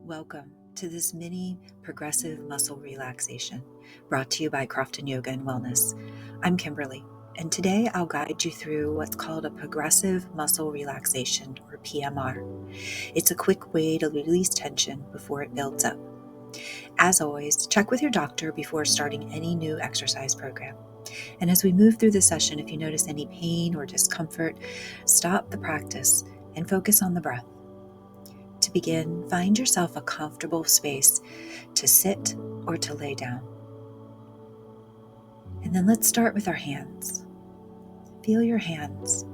Welcome to this Mini Progressive Muscle Relaxation brought to you by Crofton Yoga Wellness. I'm Kimberly, and today I'll guide you through what's called a Progressive Muscle Relaxation, or PMR. It's a quick way to release tension before it builds up. As always, check with your doctor before starting any new exercise program. And as we move through the session, if you notice any pain or discomfort, stop the practice and focus on the breath. To begin, find yourself a comfortable space to sit or to lay down. And then let's start with our hands. Feel your hands.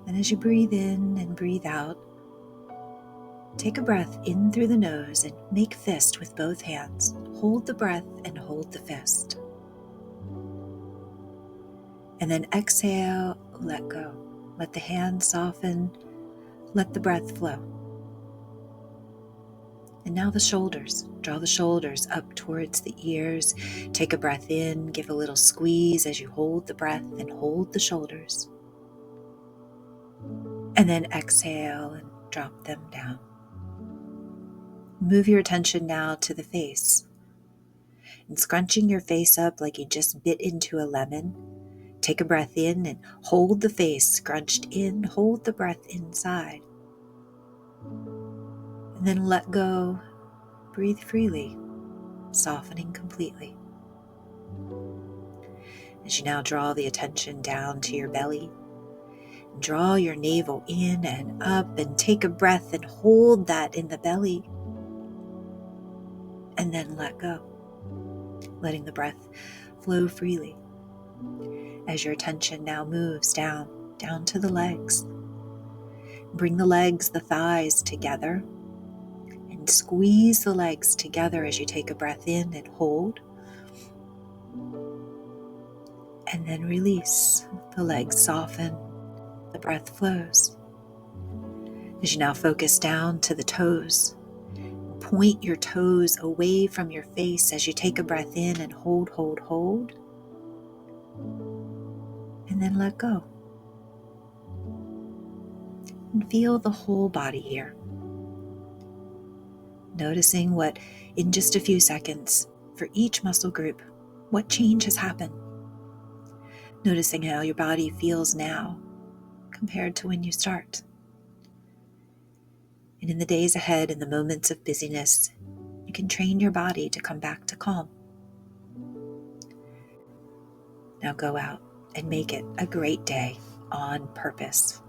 And as you breathe in and breathe out, take a breath in through the nose and make fist with both hands. Hold the breath and hold the fist. And then exhale, let go. Let the hands soften. Let the breath flow. And now the shoulders. Draw the shoulders up towards the ears. Take a breath in, give a little squeeze as you hold the breath and hold the shoulders. And then exhale and drop them down. Move your attention now to the face. And scrunching your face up like you just bit into a lemon, take a breath in and hold the face scrunched in. Hold the breath inside. And then let go. Breathe freely, softening completely. As you now draw the attention down to your belly, draw your navel in and up and take a breath and hold that in the belly. And then let go, letting the breath flow freely. As your attention now moves down to the legs. Bring the legs, the thighs together and squeeze the legs together as you take a breath in and hold. And then release. The legs soften. The breath flows. As you now focus down to the toes, point your toes away from your face as you take a breath in and hold. And then let go. And feel the whole body here. Noticing what, in just a few seconds, for each muscle group, what change has happened. Noticing how your body feels now compared to when you start. And in the days ahead, in the moments of busyness, you can train your body to come back to calm. Now go out and make it a great day on purpose.